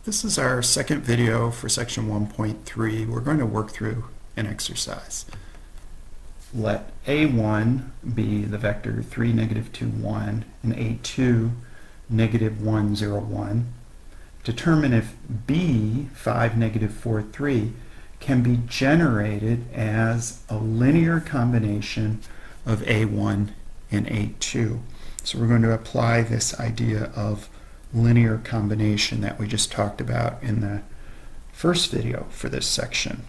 This is our second video for section 1.3. We're going to work through an exercise. Let A1 be the vector 3, negative 2, 1, and A2, negative 1, 0, 1. Determine if B, 5, negative 4, 3, can be generated as a linear combination of A1 and A2. So we're going to apply this idea of linear combination that we just talked about in the first video for this section.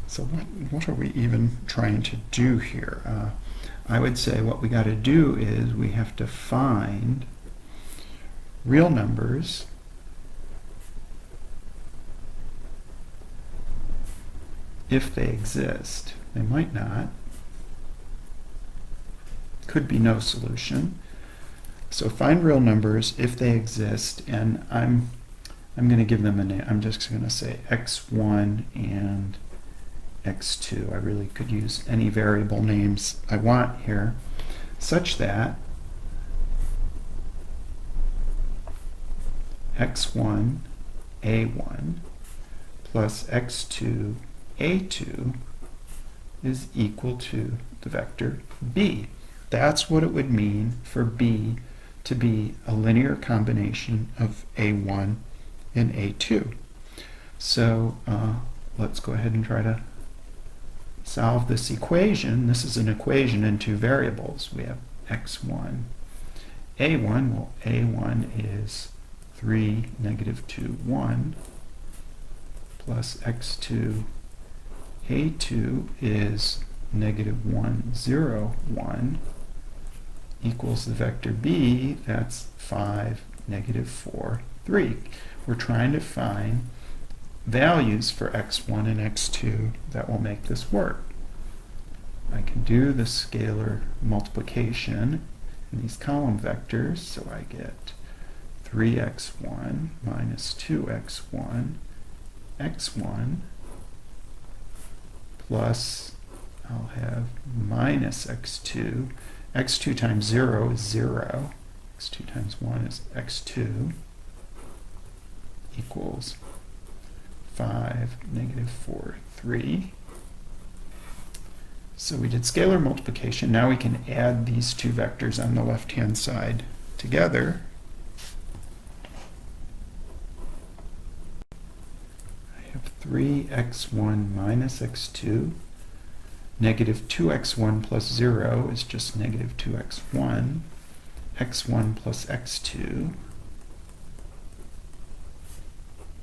So what are we even trying to do here? I would say what we got to do is we have to find real numbers if they exist. They might not. Could be no solution. So find real numbers if they exist, and I'm going to give them a name. I'm just going to say x1 and x2. I really could use any variable names I want here, such that x1 a1 plus x2 a2 is equal to the vector b. That's what it would mean for b to be a linear combination of A1 and A2. So let's go ahead and try to solve this equation. This is an equation in two variables. We have x1, A1. Well, A1 is 3, negative 2, 1, plus x2, A2 is negative 1, 0, 1, equals the vector b, that's 5, negative 4, 3. We're trying to find values for x1 and x2 that will make this work. I can do the scalar multiplication in these column vectors, so I get 3x1 minus 2x1, x1, plus I'll have minus x2. x2 times 0 is 0. x2 times 1 is x2 equals 5, negative 4, 3. So we did scalar multiplication. Now we can add these two vectors on the left-hand side together. I have 3x1 minus x2. Negative 2x1 plus 0 is just negative 2x1. x1 plus x2,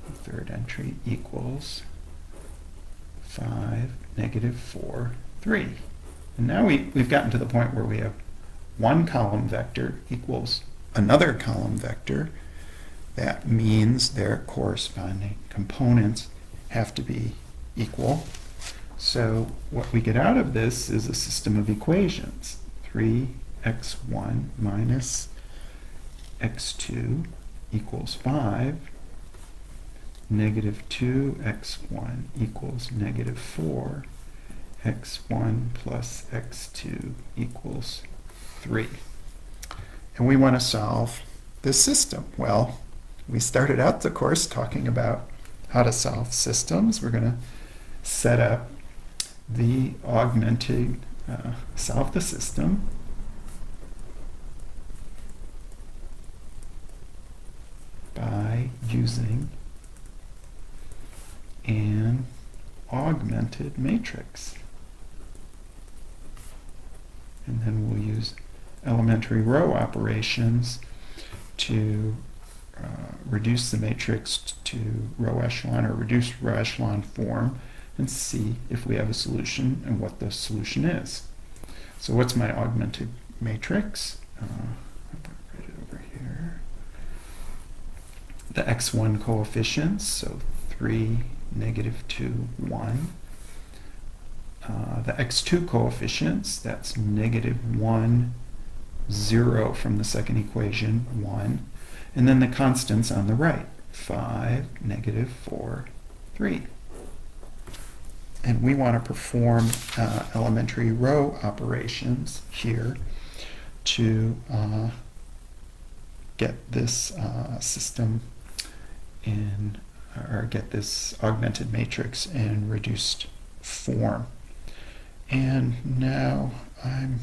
the third entry, equals 5, negative 4, 3. And now we've gotten to the point where we have one column vector equals another column vector. That means their corresponding components have to be equal. So what we get out of this is a system of equations. 3x1 minus x2 equals 5. Negative 2x1 equals negative 4. x1 plus x2 equals 3. And we want to solve this system. Well, we started out the course talking about how to solve systems. We're going to set up the augmented solve the system by using an augmented matrix. And then we'll use elementary row operations to reduce the matrix to row echelon or reduced row echelon form, and see if we have a solution and what the solution is. So what's my augmented matrix? I'm going to write it over here. The x1 coefficients, so 3, negative 2, 1. The x2 coefficients, that's negative 1, 0 from the second equation, 1. And then the constants on the right, 5, negative 4, 3. And we want to perform elementary row operations here to get this system or get this augmented matrix in reduced form. And now I'm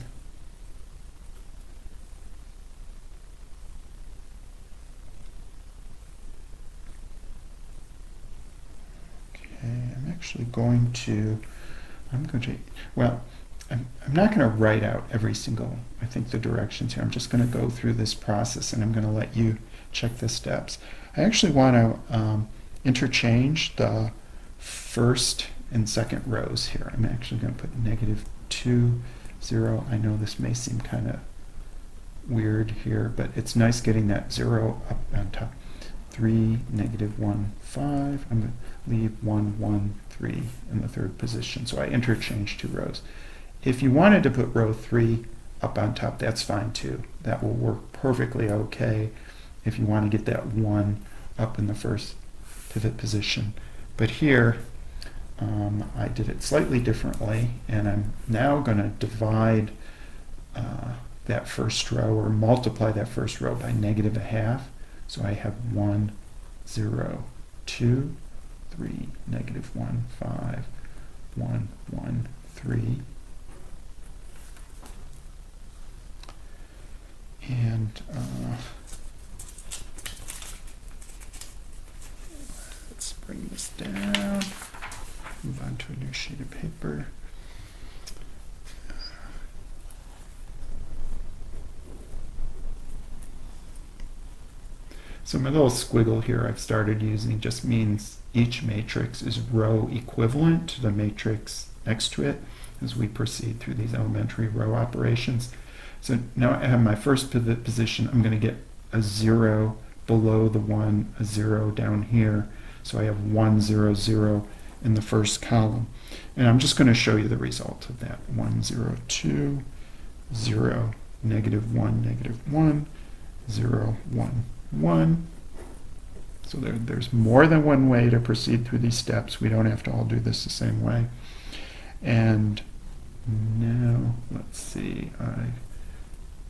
actually going to, well, I'm not going to write out every single, I think, the directions here. I'm just going to go through this process and I'm going to let you check the steps. I actually want to interchange the first and second rows here. I'm actually going to put -2, 0. I know this may seem kind of weird here, but it's nice getting that 0 up on top. 3, -1, 5. I'm going to leave 1, 1, 3 in the third position. So I interchange two rows. If you wanted to put row 3 up on top, that's fine too. That will work perfectly okay if you want to get that 1 up in the first pivot position. But here, I did it slightly differently, and I'm now going to divide that first row, or multiply that first row by -1/2. So I have 1, 0, 2, 3, -1, 5, 1, 1, 3. And let's bring this down, move on to a new sheet of paper. So my little squiggle here I've started using just means each matrix is row equivalent to the matrix next to it as we proceed through these elementary row operations. So now I have my first pivot position. I'm going to get a 0 below the 1, a 0 down here. So I have 1, 0, 0 in the first column. And I'm just going to show you the result of that. 1, 0, 2, 0, -1, -1, 0, 1, 1. So there's more than one way to proceed through these steps. We don't have to all do this the same way. And now, let's see, I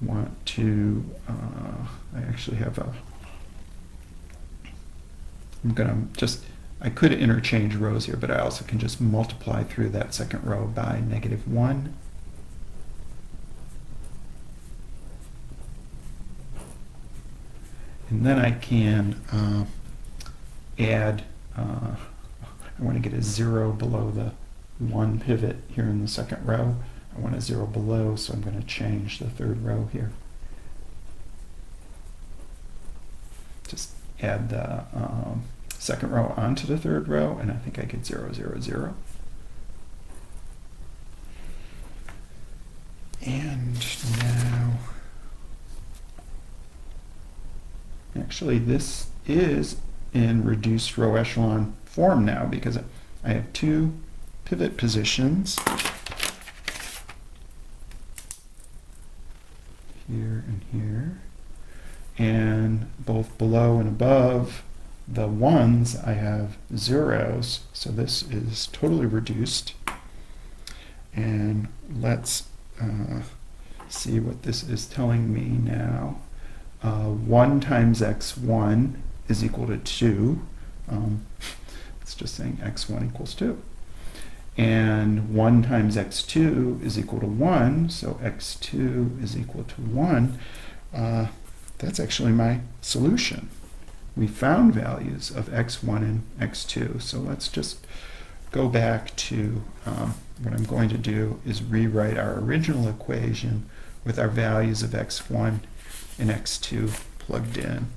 want to, I actually have I'm going to just, I could interchange rows here, but I also can just multiply through that second row by -1. And then I can add, I want to get a 0 below the 1 pivot here in the second row. I want a 0 below, so I'm going to change the third row here. Just add the second row onto the third row, and I think I get 0, 0, 0. And now, actually, this is in reduced row echelon form now because I have two pivot positions here and here, and both below and above the 1s I have 0s, so this is totally reduced. And let's see what this is telling me now. 1 times x1 is equal to 2. It's just saying x1 equals 2. And 1 times x2 is equal to 1, so x2 is equal to 1. That's actually my solution. We found values of x1 and x2, so let's just go back to what I'm going to do is rewrite our original equation with our values of x1 and x2 plugged in.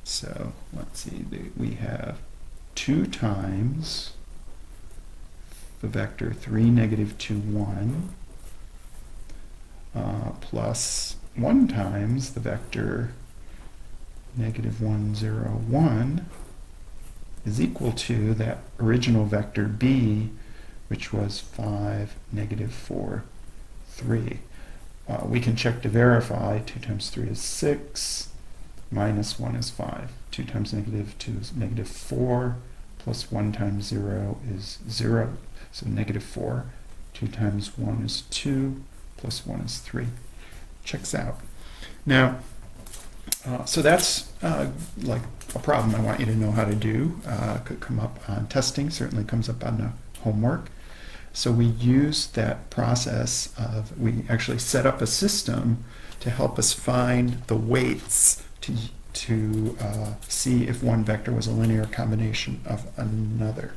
So let's see, we have 2 times the vector 3, -2, 1, plus 1 times the vector -1, 0, 1 is equal to that original vector b, which was 5, -4, 3. We can check to verify. 2 times 3 is 6, minus 1 is 5. 2 times -2 is -4, plus 1 times 0 is 0, so -4. 2 times 1 is 2, plus 1 is 3. Checks out. Now, So that's like a problem I want you to know how to do. Could come up on testing, certainly comes up on the homework. So we use that process of, we actually set up a system to help us find the weights to see if one vector was a linear combination of another.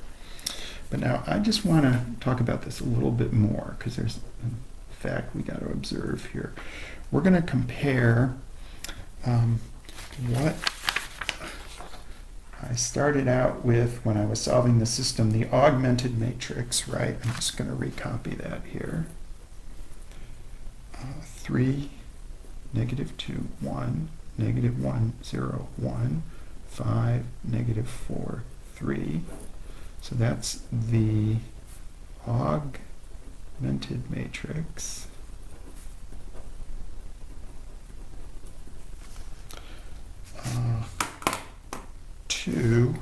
But now I just want to talk about this a little bit more, because there's a fact we got to observe here. We're going to compare what I started out with when I was solving the system, the augmented matrix, right? I'm just going to recopy that here. 3, -2, 1, -1, 0, 1, 5, -4, 3. So that's the augmented matrix. To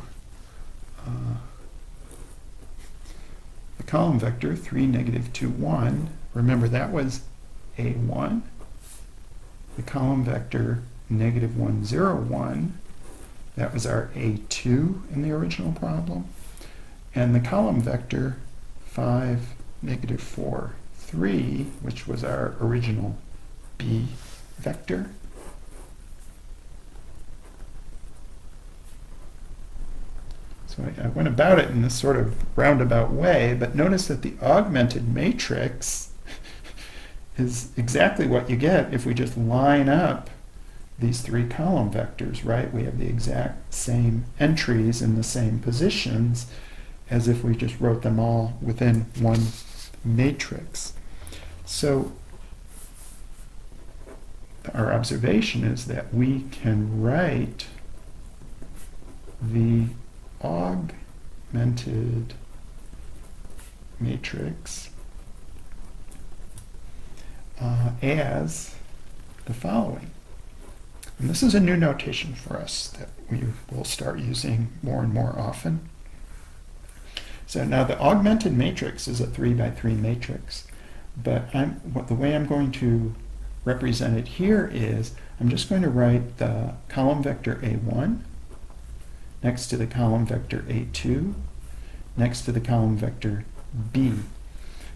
the column vector 3, -2, 1. Remember, that was A1. The column vector -1, 0, 1. That was our A2 in the original problem. And the column vector 5, -4, 3, which was our original B vector. So I went about it in this sort of roundabout way, but notice that the augmented matrix is exactly what you get if we just line up these 3 column vectors, right? We have the exact same entries in the same positions as if we just wrote them all within one matrix. So our observation is that we can write the augmented matrix as the following. And this is a new notation for us that we will start using more and more often. So now the augmented matrix is a 3 by 3 matrix, but the way I'm going to represent it here is I'm just going to write the column vector A1 next to the column vector A2, next to the column vector B.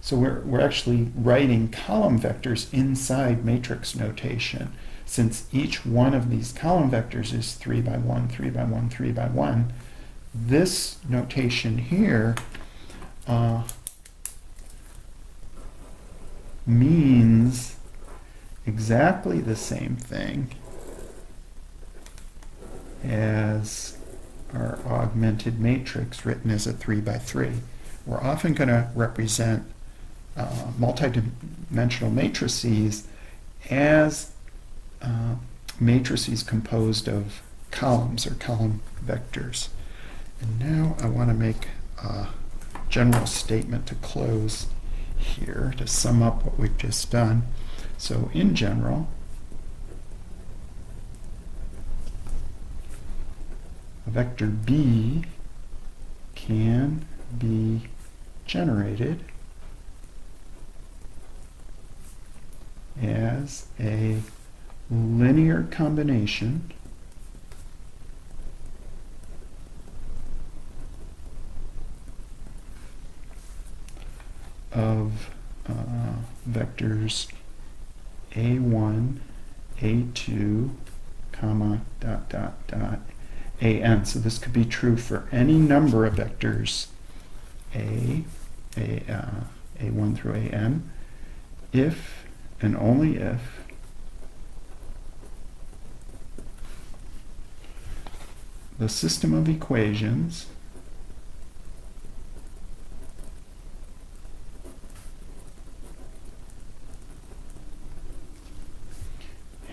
So we're actually writing column vectors inside matrix notation, since each one of these column vectors is 3 by 1, 3 by 1, 3 by 1. This notation here means exactly the same thing as our augmented matrix written as a 3 by 3. We're often going to represent multidimensional matrices as matrices composed of columns or column vectors. And now I want to make a general statement to close here to sum up what we've just done. So in general, a vector B can be generated as a linear combination of vectors A1, A2, comma, dot, dot, dot, AN. So this could be true for any number of vectors A1 through AN, if and only if the system of equations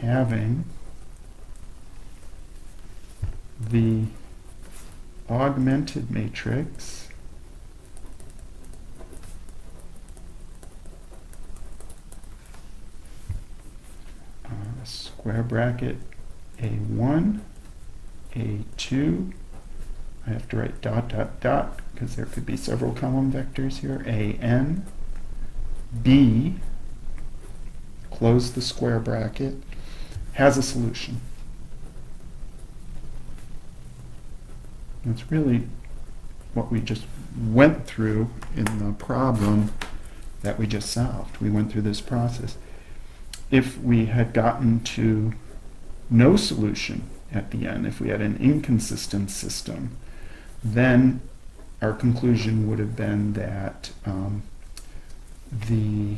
having the augmented matrix square bracket A1, A2, I have to write dot, dot, dot, because there could be several column vectors here, AN, B, close the square bracket, has a solution. That's really what we just went through in the problem that we just solved. We went through this process. If we had gotten to no solution at the end, if we had an inconsistent system, then our conclusion would have been that the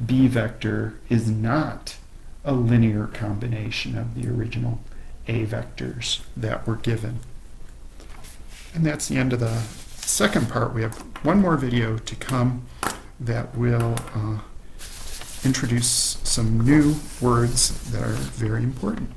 B vector is not a linear combination of the original A vectors that were given. And that's the end of the second part. We have one more video to come that will introduce some new words that are very important.